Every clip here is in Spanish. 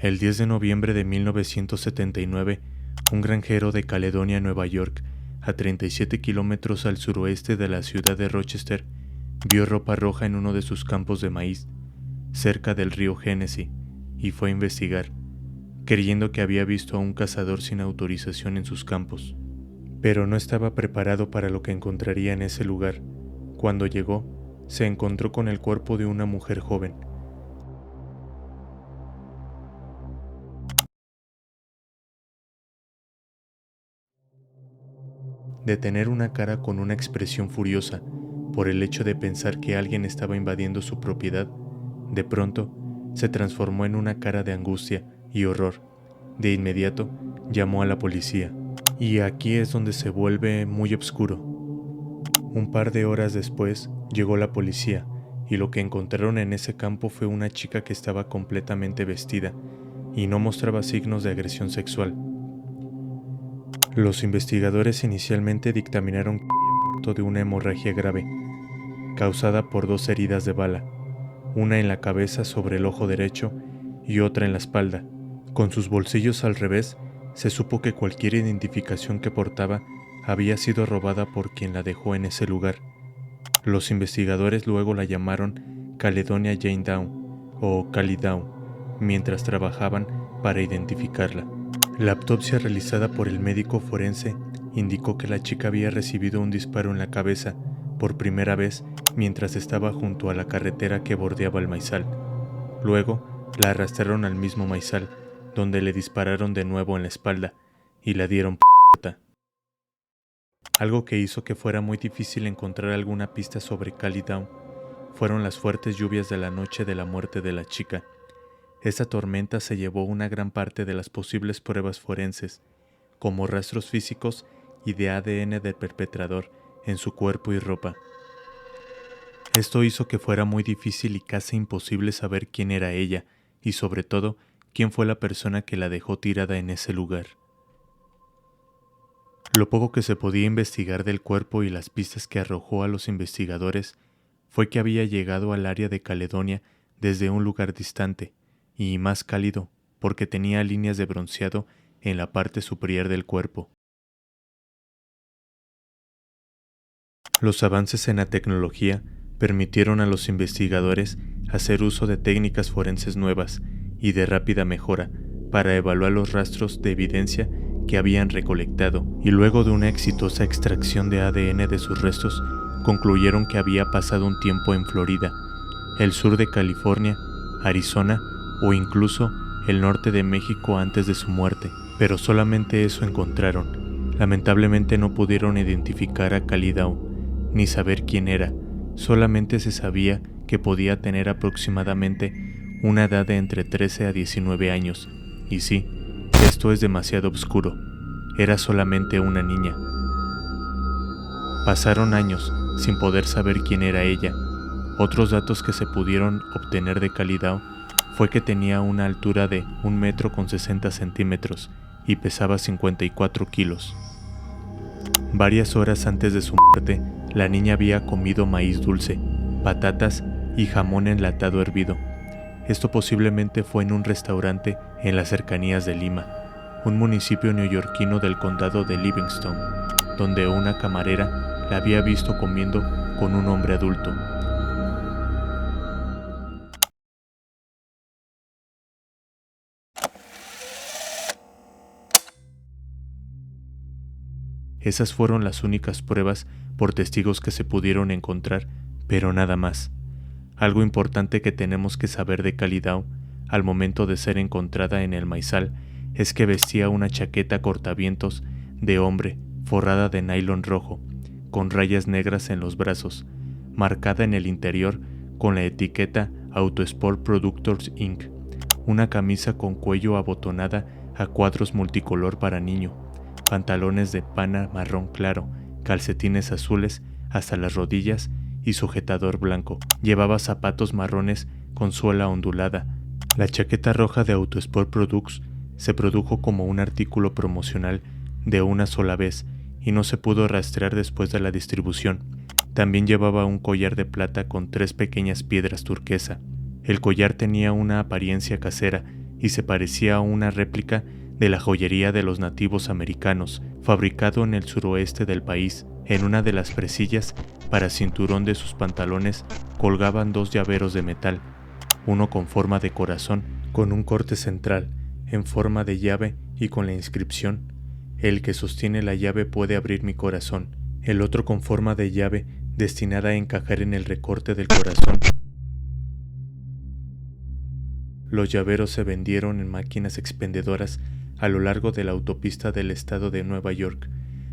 El 10 de noviembre de 1979, un granjero de Caledonia, Nueva York, a 37 kilómetros al suroeste de la ciudad de Rochester, vio ropa roja en uno de sus campos de maíz, cerca del río Genesee, y fue a investigar, creyendo que había visto a un cazador sin autorización en sus campos. Pero no estaba preparado para lo que encontraría en ese lugar. Cuando llegó, se encontró con el cuerpo de una mujer joven. De tener una cara con una expresión furiosa por el hecho de pensar que alguien estaba invadiendo su propiedad, de pronto se transformó en una cara de angustia y horror. De inmediato llamó a la policía. Y aquí es donde se vuelve muy oscuro. Un par de horas después llegó la policía y lo que encontraron en ese campo fue una chica que estaba completamente vestida y no mostraba signos de agresión sexual. Los investigadores inicialmente dictaminaron que había muerto de una hemorragia grave, causada por 2 heridas de bala, una en la cabeza sobre el ojo derecho y otra en la espalda. Con sus bolsillos al revés, se supo que cualquier identificación que portaba había sido robada por quien la dejó en ese lugar. Los investigadores luego la llamaron Caledonia Jane Down o Cali Down, mientras trabajaban para identificarla. La autopsia realizada por el médico forense indicó que la chica había recibido un disparo en la cabeza por primera vez mientras estaba junto a la carretera que bordeaba el maizal. Luego la arrastraron al mismo maizal, donde le dispararon de nuevo en la espalda y la dieron p***. Algo que hizo que fuera muy difícil encontrar alguna pista sobre Cali Down fueron las fuertes lluvias de la noche de la muerte de la chica. Esta tormenta se llevó una gran parte de las posibles pruebas forenses, como rastros físicos y de ADN del perpetrador en su cuerpo y ropa. Esto hizo que fuera muy difícil y casi imposible saber quién era ella y sobre todo quién fue la persona que la dejó tirada en ese lugar. Lo poco que se podía investigar del cuerpo y las pistas que arrojó a los investigadores fue que había llegado al área de Caledonia desde un lugar distante y más cálido porque tenía líneas de bronceado en la parte superior del cuerpo. Los avances en la tecnología permitieron a los investigadores hacer uso de técnicas forenses nuevas y de rápida mejora para evaluar los rastros de evidencia que habían recolectado, y luego de una exitosa extracción de ADN de sus restos, concluyeron que había pasado un tiempo en Florida, el sur de California, Arizona o incluso el norte de México antes de su muerte, pero solamente eso encontraron. Lamentablemente no pudieron identificar a Cali Down, ni saber quién era, solamente se sabía que podía tener aproximadamente una edad de entre 13 a 19 años, y sí, esto es demasiado oscuro, era solamente una niña. Pasaron años sin poder saber quién era ella. Otros datos que se pudieron obtener de Cali Down fue que tenía una altura de 1,60 m y pesaba 54 kilos. Varias horas antes de su muerte, la niña había comido maíz dulce, patatas y jamón enlatado hervido. Esto posiblemente fue en un restaurante en las cercanías de Lima, un municipio neoyorquino del condado de Livingston, donde una camarera la había visto comiendo con un hombre adulto. Esas fueron las únicas pruebas por testigos que se pudieron encontrar, pero nada más. Algo importante que tenemos que saber de Cali Down al momento de ser encontrada en el maizal es que vestía una chaqueta cortavientos de hombre forrada de nylon rojo, con rayas negras en los brazos, marcada en el interior con la etiqueta Autosport Productors Inc., una camisa con cuello abotonada a cuadros multicolor para niño, pantalones de pana marrón claro, calcetines azules hasta las rodillas y sujetador blanco. Llevaba zapatos marrones con suela ondulada. La chaqueta roja de Autosport Products se produjo como un artículo promocional de una sola vez y no se pudo rastrear después de la distribución. También llevaba un collar de plata con 3 pequeñas piedras turquesa. El collar tenía una apariencia casera y se parecía a una réplica de la joyería de los nativos americanos, fabricado en el suroeste del país. En una de las presillas, para cinturón de sus pantalones, colgaban 2 llaveros de metal, uno con forma de corazón, con un corte central, en forma de llave y con la inscripción: "El que sostiene la llave puede abrir mi corazón". El otro con forma de llave, destinada a encajar en el recorte del corazón. Los llaveros se vendieron en máquinas expendedoras a lo largo de la autopista del estado de Nueva York,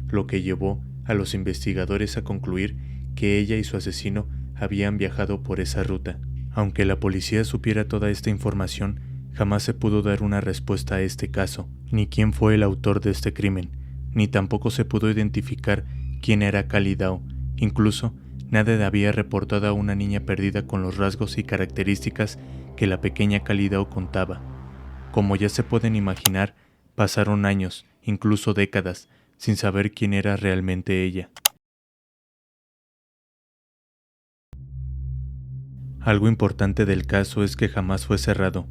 lo que llevó a los investigadores a concluir que ella y su asesino habían viajado por esa ruta. Aunque la policía supiera toda esta información, jamás se pudo dar una respuesta a este caso, ni quién fue el autor de este crimen, ni tampoco se pudo identificar quién era Cally Dow. Incluso, nadie había reportado a una niña perdida con los rasgos y características que la pequeña Cally Dow contaba. Como ya se pueden imaginar, pasaron años, incluso décadas, sin saber quién era realmente ella. Algo importante del caso es que jamás fue cerrado,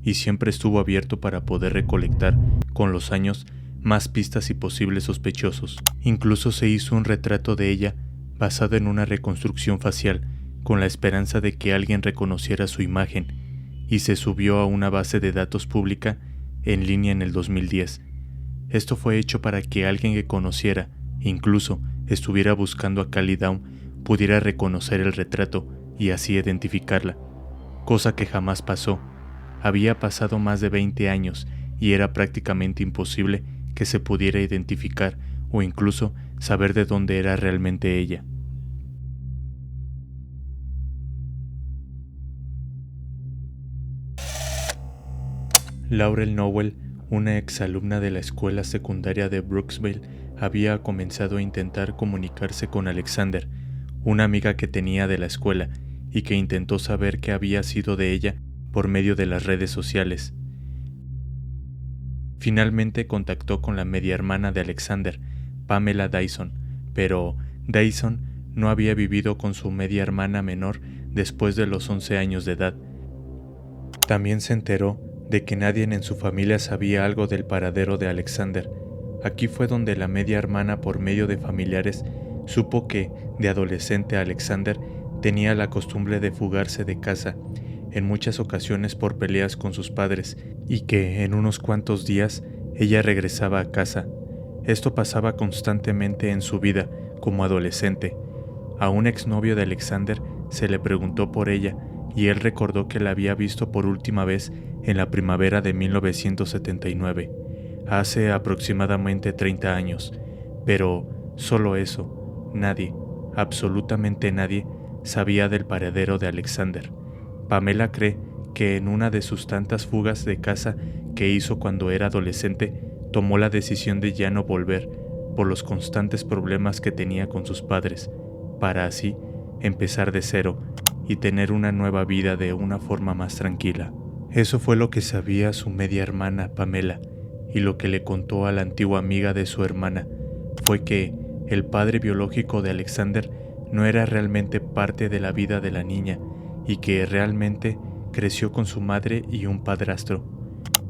y siempre estuvo abierto para poder recolectar, con los años, más pistas y posibles sospechosos. Incluso se hizo un retrato de ella basado en una reconstrucción facial, con la esperanza de que alguien reconociera su imagen, y se subió a una base de datos pública en línea en el 2010. Esto fue hecho para que alguien que conociera, incluso estuviera buscando a Cally Dow, pudiera reconocer el retrato y así identificarla, cosa que jamás pasó. Había pasado más de 20 años y era prácticamente imposible que se pudiera identificar o incluso saber de dónde era realmente ella. Laurel Nowell, una exalumna de la escuela secundaria de Brooksville, había comenzado a intentar comunicarse con Alexander, una amiga que tenía de la escuela y que intentó saber qué había sido de ella por medio de las redes sociales. Finalmente contactó con la media hermana de Alexander, Pamela Dyson, pero Dyson no había vivido con su media hermana menor después de los 11 años de edad. También se enteró de que nadie en su familia sabía algo del paradero de Alexander. Aquí fue donde la media hermana, por medio de familiares, supo que, de adolescente, Alexander tenía la costumbre de fugarse de casa, en muchas ocasiones por peleas con sus padres, y que en unos cuantos días ella regresaba a casa. Esto pasaba constantemente en su vida como adolescente. A un exnovio de Alexander se le preguntó por ella, y él recordó que la había visto por última vez en la primavera de 1979, hace aproximadamente 30 años, pero solo eso. Nadie, absolutamente nadie, sabía del paradero de Alexander. Pamela cree que en una de sus tantas fugas de casa que hizo cuando era adolescente, tomó la decisión de ya no volver por los constantes problemas que tenía con sus padres, para así empezar de cero y tener una nueva vida de una forma más tranquila. Eso fue lo que sabía su media hermana Pamela, y lo que le contó a la antigua amiga de su hermana fue que el padre biológico de Alexander no era realmente parte de la vida de la niña y que realmente creció con su madre y un padrastro.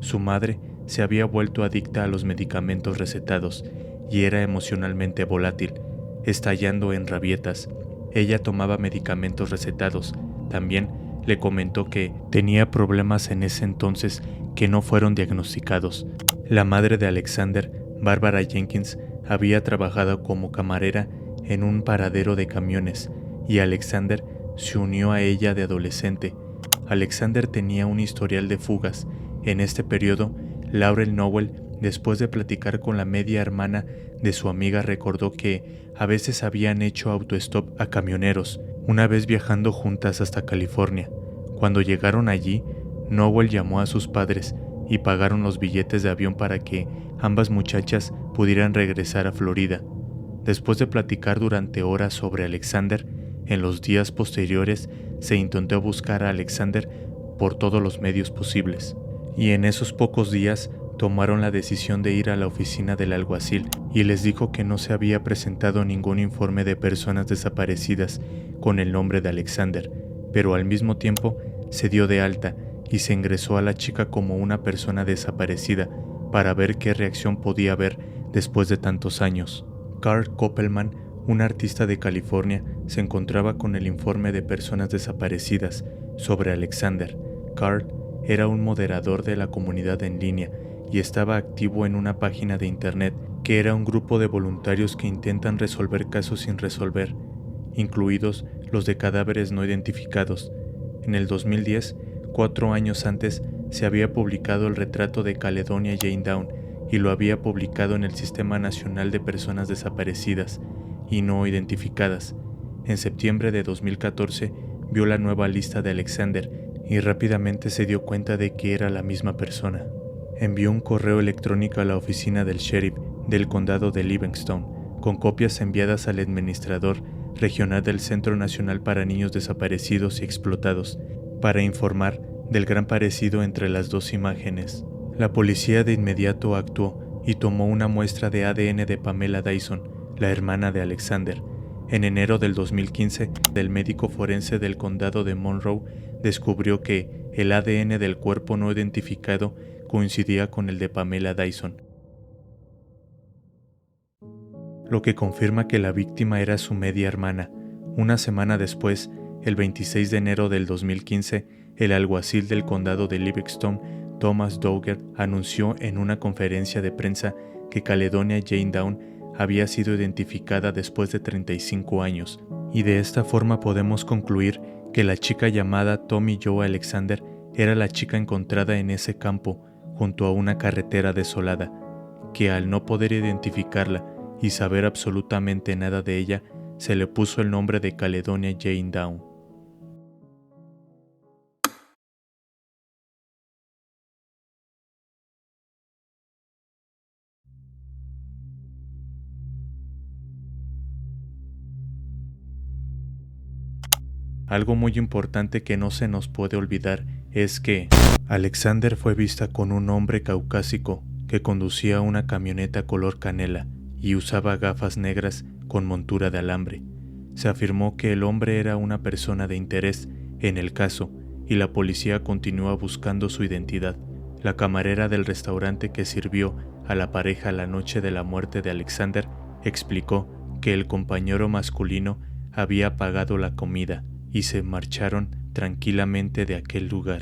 Su madre se había vuelto adicta a los medicamentos recetados y era emocionalmente volátil, estallando en rabietas. Ella tomaba medicamentos recetados. También le comentó que tenía problemas en ese entonces que no fueron diagnosticados. La madre de Alexander, Barbara Jenkins, había trabajado como camarera en un paradero de camiones y Alexander se unió a ella de adolescente. Alexander tenía un historial de fugas. En este periodo, Laurel Nowell, después de platicar con la media hermana de su amiga, recordó que a veces habían hecho autostop a camioneros, una vez viajando juntas hasta California. Cuando llegaron allí, Nowell llamó a sus padres y pagaron los billetes de avión para que ambas muchachas pudieran regresar a Florida. Después de platicar durante horas sobre Alexander, en los días posteriores se intentó buscar a Alexander por todos los medios posibles, y en esos pocos días tomaron la decisión de ir a la oficina del alguacil y les dijo que no se había presentado ningún informe de personas desaparecidas con el nombre de Alexander, pero al mismo tiempo se dio de alta y se ingresó a la chica como una persona desaparecida para ver qué reacción podía haber después de tantos años. Carl Koppelman, un artista de California, se encontraba con el informe de personas desaparecidas sobre Alexander. Carl era un moderador de la comunidad en línea y estaba activo en una página de internet que era un grupo de voluntarios que intentan resolver casos sin resolver, incluidos los de cadáveres no identificados. En el 2010, 4 años antes, se había publicado el retrato de Caledonia Jane Down y lo había publicado en el Sistema Nacional de Personas Desaparecidas y No Identificadas. En septiembre de 2014 vio la nueva lista de Alexander y rápidamente se dio cuenta de que era la misma persona. Envió un correo electrónico a la oficina del sheriff del condado de Livingston con copias enviadas al administrador regional del Centro Nacional para Niños Desaparecidos y Explotados para informar del gran parecido entre las dos imágenes. La policía de inmediato actuó y tomó una muestra de ADN de Pamela Dyson, la hermana de Alexander. En enero del 2015, el médico forense del condado de Monroe descubrió que el ADN del cuerpo no identificado coincidía con el de Pamela Dyson, lo que confirma que la víctima era su media hermana. Una semana después, el 26 de enero del 2015, el alguacil del condado de Livingston, Thomas Dogger, anunció en una conferencia de prensa que Caledonia Jane Down había sido identificada después de 35 años, y de esta forma podemos concluir que la chica llamada Tommy Jo Alexander era la chica encontrada en ese campo, junto a una carretera desolada, que al no poder identificarla y saber absolutamente nada de ella, se le puso el nombre de Caledonia Jane Down. Algo muy importante que no se nos puede olvidar es que Alexander fue vista con un hombre caucásico que conducía una camioneta color canela y usaba gafas negras con montura de alambre. Se afirmó que el hombre era una persona de interés en el caso y la policía continúa buscando su identidad. La camarera del restaurante que sirvió a la pareja la noche de la muerte de Alexander explicó que el compañero masculino había pagado la comida y se marcharon tranquilamente de aquel lugar.